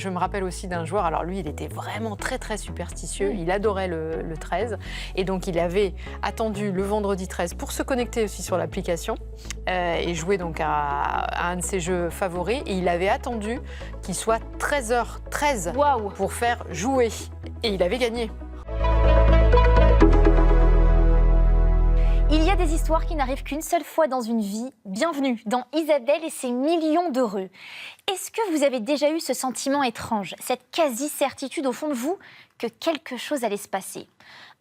je me rappelle aussi d'un joueur, alors lui, il était vraiment très, très superstitieux. Il adorait le 13. Et donc, il avait attendu le vendredi 13 pour se connecter aussi sur l'application et jouer donc à un de ses jeux favoris. Et il avait attendu qu'il soit 13h13 pour faire jouer. Et il avait gagné. Il y a des histoires qui n'arrivent qu'une seule fois dans une vie. Bienvenue dans Isabelle et ses millions d'heureux. Est-ce que vous avez déjà eu ce sentiment étrange, cette quasi-certitude au fond de vous que quelque chose allait se passer?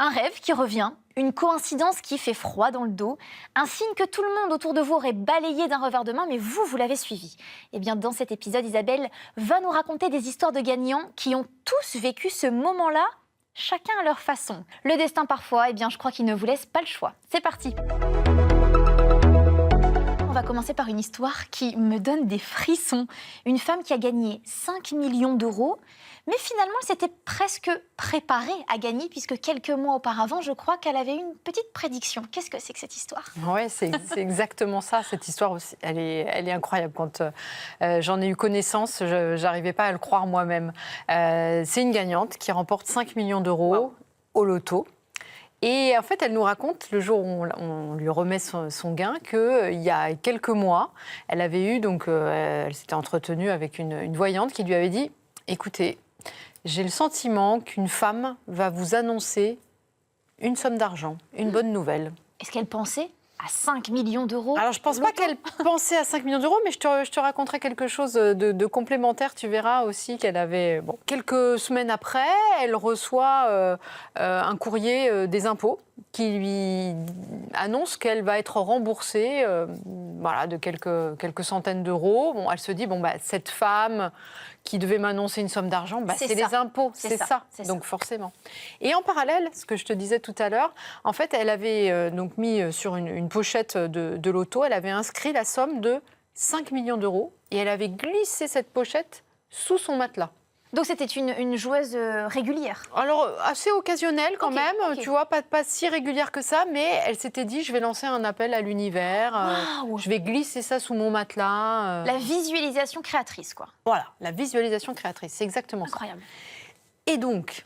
Un rêve qui revient, une coïncidence qui fait froid dans le dos, un signe que tout le monde autour de vous aurait balayé d'un revers de main, mais vous l'avez suivi. Eh bien, dans cet épisode, Isabelle va nous raconter des histoires de gagnants qui ont tous vécu ce moment-là, chacun à leur façon. Le destin parfois, eh bien, je crois qu'il ne vous laisse pas le choix. C'est parti. On va commencer par une histoire qui me donne des frissons. Une femme qui a gagné 5 millions d'euros, mais finalement, elle s'était presque préparée à gagner, puisque quelques mois auparavant, je crois qu'elle avait une petite prédiction. Qu'est-ce que c'est que cette histoire? Oui, c'est exactement ça. Cette histoire aussi, elle est incroyable. Quand j'en ai eu connaissance, je n'arrivais pas à le croire moi-même. C'est une gagnante qui remporte 5 millions d'euros au loto. Et en fait, elle nous raconte, le jour où on lui remet son gain, qu'il y a quelques mois, elle avait eu, donc, elle s'était entretenue avec une voyante qui lui avait dit « Écoutez, j'ai le sentiment qu'une femme va vous annoncer une somme d'argent, une bonne nouvelle. » Est-ce qu'elle pensait à 5 millions d'euros? Alors, je ne pense pas qu'elle pensait à 5 millions d'euros, mais je te raconterai quelque chose de complémentaire. Tu verras aussi qu'elle avait... Bon, quelques semaines après, elle reçoit un courrier des impôts qui lui annonce qu'elle va être remboursée voilà, de quelques centaines d'euros. Bon, elle se dit, cette femme qui devait m'annoncer une somme d'argent, c'est les impôts, c'est ça. Donc forcément. Et en parallèle, ce que je te disais tout à l'heure, en fait, elle avait donc mis sur une pochette de loto, elle avait inscrit la somme de 5 millions d'euros et elle avait glissé cette pochette sous son matelas. Donc c'était une joueuse régulière? Alors, assez occasionnelle quand même, tu vois, pas si régulière que ça, mais elle s'était dit, je vais lancer un appel à l'univers, je vais glisser ça sous mon matelas. La visualisation créatrice, quoi. Voilà, la visualisation créatrice, c'est exactement incroyable. Ça. Et donc,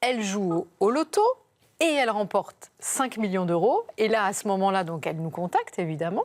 elle joue au loto et elle remporte 5 millions d'euros. Et là, à ce moment-là, donc, elle nous contacte, évidemment.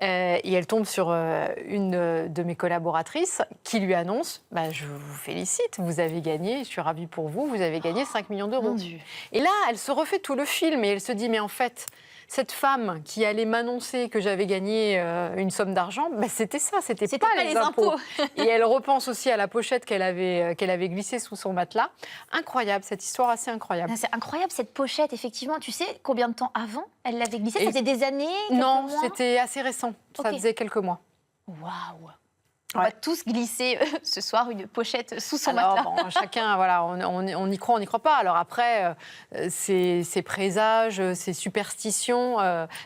Et elle tombe sur une de mes collaboratrices qui lui annonce je vous félicite, vous avez gagné, je suis ravie pour vous, vous avez gagné 5 millions d'euros. Mon Dieu. Et là, elle se refait tout le film et elle se dit, mais en fait, cette femme qui allait m'annoncer que j'avais gagné une somme d'argent, c'était ça, c'était pas les impôts. Et elle repense aussi à la pochette qu'elle avait glissée sous son matelas. Incroyable, cette histoire assez incroyable. C'est incroyable, cette pochette, effectivement. Tu sais combien de temps avant elle l'avait glissée? Ça faisait des années? Non, c'était assez récent. Ça faisait quelques mois. Waouh! On va tous glisser ce soir une pochette sous son matelas. Bon, chacun, voilà, on y croit, on n'y croit pas. Alors après, ces présages, ces superstitions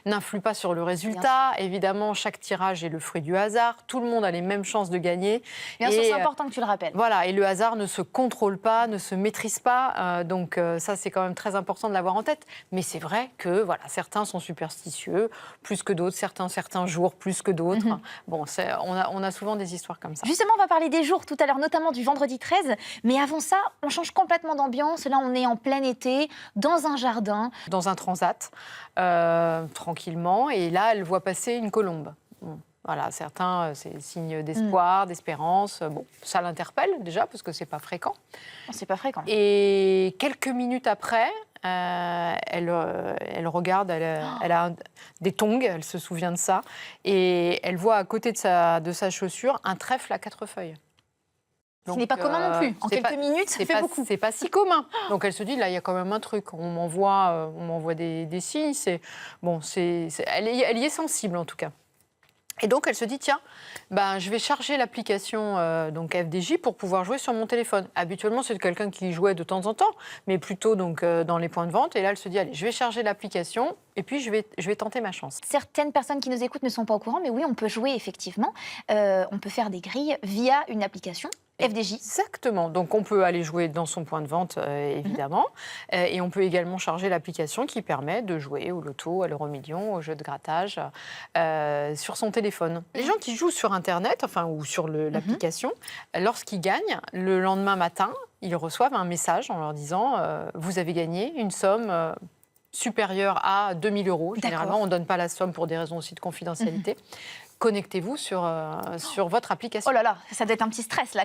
n'influent pas sur le résultat. Évidemment, chaque tirage est le fruit du hasard. Tout le monde a les mêmes chances de gagner. Bien sûr, c'est important que tu le rappelles. Voilà, et le hasard ne se contrôle pas, ne se maîtrise pas. Donc ça, c'est quand même très important de l'avoir en tête. Mais c'est vrai que voilà, certains sont superstitieux, plus que d'autres, certains jours plus que d'autres. Bon, on a souvent des histoires comme ça. Justement, on va parler des jours tout à l'heure, notamment du vendredi 13. Mais avant ça, on change complètement d'ambiance. Là, on est en plein été, dans un jardin. Dans un transat, tranquillement. Et là, elle voit passer une colombe. Bon, voilà, certains, c'est signe d'espoir, d'espérance. Bon, ça l'interpelle déjà, parce que c'est pas fréquent. C'est pas fréquent. Et quelques minutes après, elle regarde, elle a des tongs, elle se souvient de ça, et elle voit à côté de sa chaussure un trèfle à 4 feuilles. Donc, ce n'est pas commun non plus. En quelques minutes, ça fait beaucoup. C'est pas si commun. Donc elle se dit, là, il y a quand même un truc. On m'envoie des signes. Elle y est sensible, en tout cas. Et donc, elle se dit, tiens, je vais charger l'application donc FDJ pour pouvoir jouer sur mon téléphone. Habituellement, c'est quelqu'un qui jouait de temps en temps, mais plutôt donc, dans les points de vente. Et là, elle se dit, allez, je vais charger l'application et puis je vais tenter ma chance. Certaines personnes qui nous écoutent ne sont pas au courant, mais oui, on peut jouer effectivement. On peut faire des grilles via une application. FDJ. Exactement. Donc, on peut aller jouer dans son point de vente, évidemment. Et on peut également charger l'application qui permet de jouer au loto, à l'euro-million, au jeu de grattage sur son téléphone. Les gens qui jouent sur Internet, ou sur l'application, lorsqu'ils gagnent, le lendemain matin, ils reçoivent un message en leur disant vous avez gagné une somme supérieure à 2 000 euros. Généralement, on ne donne pas la somme pour des raisons aussi de confidentialité. Connectez-vous sur votre application. Oh là là, ça doit être un petit stress là.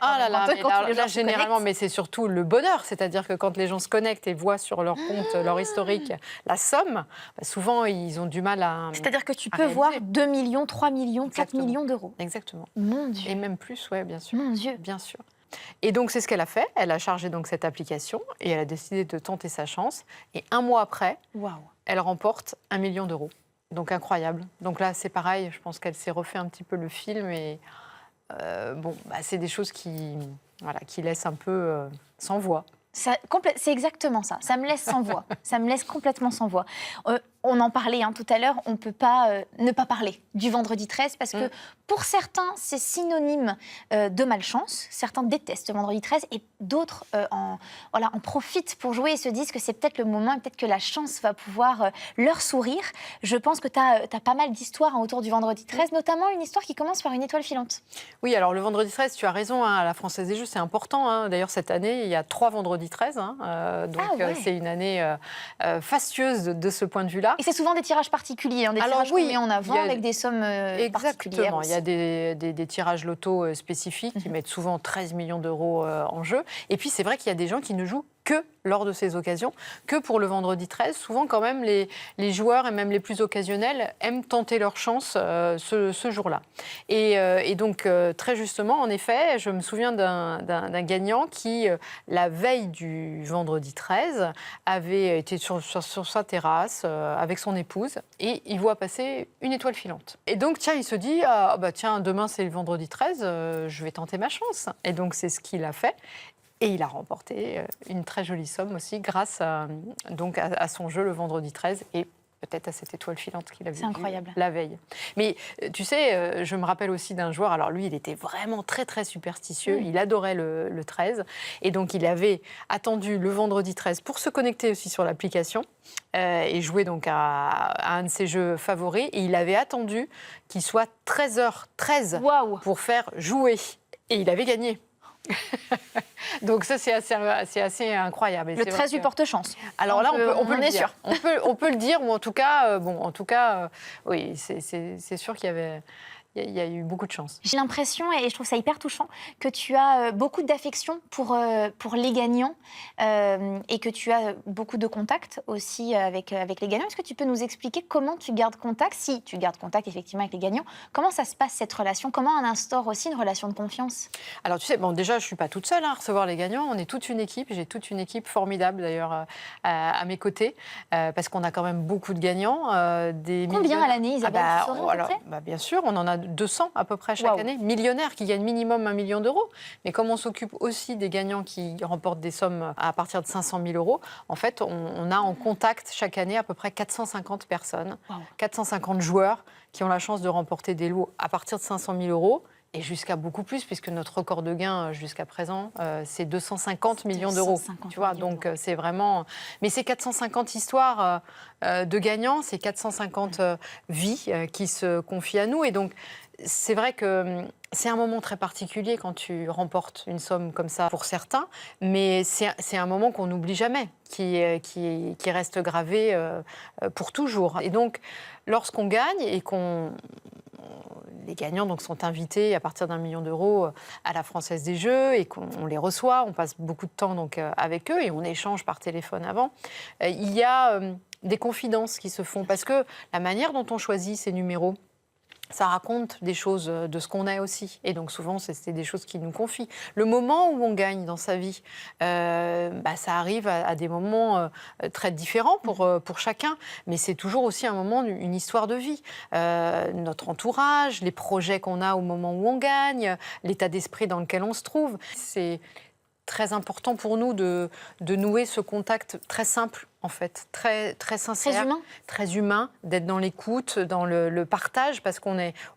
Généralement, mais c'est surtout le bonheur. C'est-à-dire que quand les gens se connectent et voient sur leur compte, leur historique, la somme, souvent ils ont du mal à. C'est-à-dire que tu peux voir 2 millions, 3 millions, 4 millions d'euros. Exactement. Mon Dieu. Et même plus, oui, bien sûr. Mon Dieu. Bien sûr. Et donc, c'est ce qu'elle a fait. Elle a chargé donc cette application et elle a décidé de tenter sa chance. Et un mois après, elle remporte 1 million d'euros. Donc, incroyable. Donc là, c'est pareil. Je pense qu'elle s'est refait un petit peu le film. Et c'est des choses qui laissent un peu sans voix. C'est exactement ça. Ça me laisse sans voix. Ça me laisse complètement sans voix. On en parlait tout à l'heure, on ne peut pas ne pas parler du vendredi 13 parce que pour certains, c'est synonyme de malchance. Certains détestent le vendredi 13 et d'autres en profitent pour jouer et se disent que c'est peut-être le moment et peut-être que la chance va pouvoir leur sourire. Je pense que tu as pas mal d'histoires autour du vendredi 13, notamment une histoire qui commence par une étoile filante. Oui, alors le vendredi 13, tu as raison, à la Française des Jeux, c'est important. D'ailleurs, cette année, il y a 3 vendredis 13. C'est une année fastueuse de ce point de vue-là. Et c'est souvent des tirages particuliers, des tirages qu'on met en avant avec des sommes particulières. Exactement, il y a des tirages loto spécifiques qui mettent souvent 13 millions d'euros en jeu. Et puis c'est vrai qu'il y a des gens qui ne jouent que lors de ces occasions, que pour le vendredi 13. Souvent quand même, les joueurs et même les plus occasionnels aiment tenter leur chance ce jour-là. Et donc très justement, en effet, je me souviens d'un gagnant qui, la veille du vendredi 13, avait été sur sa terrasse avec son épouse et il voit passer une étoile filante. Et donc il se dit, demain c'est le vendredi 13, je vais tenter ma chance. Et donc c'est ce qu'il a fait. Et il a remporté une très jolie somme aussi grâce à son jeu le vendredi 13 et peut-être à cette étoile filante qu'il a vue la veille. Mais tu sais, je me rappelle aussi d'un joueur, alors lui, il était vraiment très, très superstitieux, il adorait le 13, et donc il avait attendu le vendredi 13 pour se connecter aussi sur l'application et jouer donc à un de ses jeux favoris, et il avait attendu qu'il soit 13h13 pour faire jouer, et il avait gagné. Donc ça, c'est assez incroyable. Et le 13 lui porte chance. Alors là, on peut le dire. On peut le dire, ou en tout cas, oui, c'est sûr qu'il y a eu beaucoup de chance. J'ai l'impression, et je trouve ça hyper touchant, que tu as beaucoup d'affection pour les gagnants et que tu as beaucoup de contacts aussi avec les gagnants. Est-ce que tu peux nous expliquer comment tu gardes contact, si tu gardes contact effectivement avec les gagnants, comment ça se passe cette relation, comment on instaure aussi une relation de confiance? Alors tu sais, déjà je ne suis pas toute seule à recevoir les gagnants, on est toute une équipe, j'ai toute une équipe formidable d'ailleurs à mes côtés, parce qu'on a quand même beaucoup de gagnants. Combien à l'année, Isabelle? Bien sûr, on en a 200 à peu près chaque année, millionnaires qui gagnent minimum 1 million d'euros. Mais comme on s'occupe aussi des gagnants qui remportent des sommes à partir de 500 000 euros, en fait, on a en contact chaque année à peu près 450 personnes, 450 joueurs qui ont la chance de remporter des lots à partir de 500 000 euros. Et jusqu'à beaucoup plus, puisque notre record de gain jusqu'à présent, c'est 250 millions d'euros. Tu vois, donc c'est vraiment. Mais c'est 450 histoires de gagnants, c'est 450 vies qui se confient à nous. Et donc, c'est vrai que c'est un moment très particulier quand tu remportes une somme comme ça pour certains, mais c'est un moment qu'on n'oublie jamais, qui reste gravé pour toujours. Et donc, lorsqu'on gagne et les gagnants donc, sont invités à partir d'1 million d'euros à la Française des Jeux et qu'on les reçoit. On passe beaucoup de temps donc, avec eux et on échange par téléphone avant. Il y a des confidences qui se font parce que la manière dont on choisit ces numéros, ça raconte des choses de ce qu'on est aussi. Et donc souvent, c'est des choses qui nous confient. Le moment où on gagne dans sa vie, ça arrive à des moments très différents pour chacun. Mais c'est toujours aussi un moment, une histoire de vie. Notre entourage, les projets qu'on a au moment où on gagne, l'état d'esprit dans lequel on se trouve. C'est très important pour nous de nouer ce contact très simple en fait, très, très sincère. Très humain. Très humain, d'être dans l'écoute, dans le partage, parce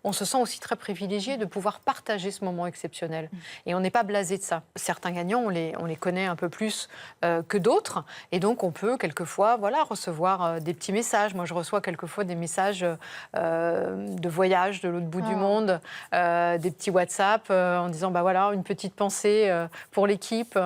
on se sent aussi très privilégié de pouvoir partager ce moment exceptionnel. Et on n'est pas blasé de ça. Certains gagnants, on les connaît un peu plus que d'autres, et donc on peut quelquefois recevoir des petits messages. Moi, je reçois quelquefois des messages de voyage de l'autre bout du monde, des petits WhatsApp en disant une petite pensée pour l'équipe.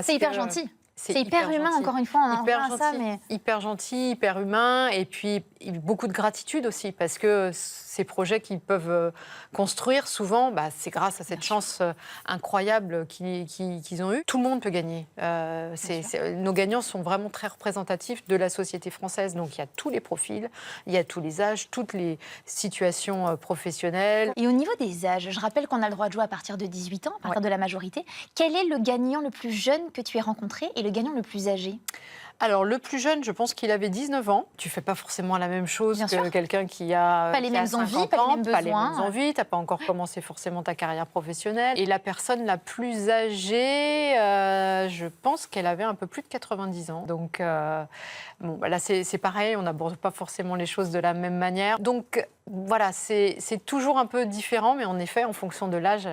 C'est hyper gentil. C'est hyper humain, gentil. encore une fois, on en revient Hyper à ça. gentil, Mais... hyper gentil, hyper humain, et puis beaucoup de gratitude aussi, parce que ces projets qu'ils peuvent construire, souvent, c'est grâce à cette chance incroyable qu'ils ont eue. Tout le monde peut gagner. Nos gagnants sont vraiment très représentatifs de la société française, donc il y a tous les profils, il y a tous les âges, toutes les situations professionnelles. Et au niveau des âges, je rappelle qu'on a le droit de jouer à partir de 18 ans, à partir de la majorité. Quel est le gagnant le plus jeune que tu aies rencontré et le gagnant le plus âgé? Alors, le plus jeune, je pense qu'il avait 19 ans. Tu ne fais pas forcément la même chose Bien que sûr. quelqu'un qui a Pas les mêmes envies, pas les mêmes besoins. pas les mêmes envies. Tu n'as pas encore commencé forcément ta carrière professionnelle. Et la personne la plus âgée, je pense qu'elle avait un peu plus de 90 ans. Donc, là, c'est pareil, on n'aborde pas forcément les choses de la même manière. Donc, voilà, c'est toujours un peu différent, mais en effet, en fonction de l'âge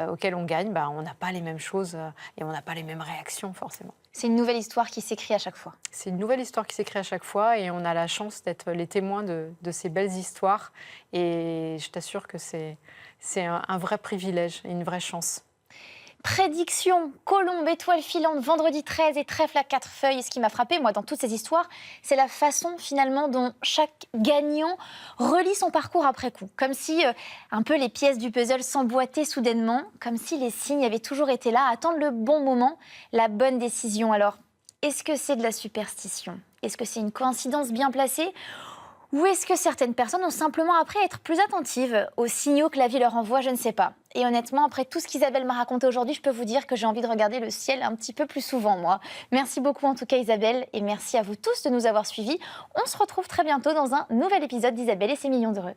auquel on gagne, on n'a pas les mêmes choses et on n'a pas les mêmes réactions forcément. C'est une nouvelle histoire qui s'écrit à chaque fois. C'est une nouvelle histoire qui s'écrit à chaque fois et on a la chance d'être les témoins de ces belles histoires. Et je t'assure que c'est un vrai privilège et une vraie chance. Prédiction, colombe, étoile filante, vendredi 13 et trèfle à 4 feuilles. Et ce qui m'a frappé, moi, dans toutes ces histoires, c'est la façon, finalement, dont chaque gagnant relie son parcours après coup. Comme si, un peu, les pièces du puzzle s'emboîtaient soudainement, comme si les signes avaient toujours été là, à attendre le bon moment, la bonne décision. Alors, est-ce que c'est de la superstition? Est-ce que c'est une coïncidence bien placée? Ou est-ce que certaines personnes ont simplement appris à être plus attentives aux signaux que la vie leur envoie? Je ne sais pas. Et honnêtement, après tout ce qu'Isabelle m'a raconté aujourd'hui, je peux vous dire que j'ai envie de regarder le ciel un petit peu plus souvent, moi. Merci beaucoup en tout cas Isabelle, et merci à vous tous de nous avoir suivis. On se retrouve très bientôt dans un nouvel épisode d'Isabelle et ses millions d'heureux.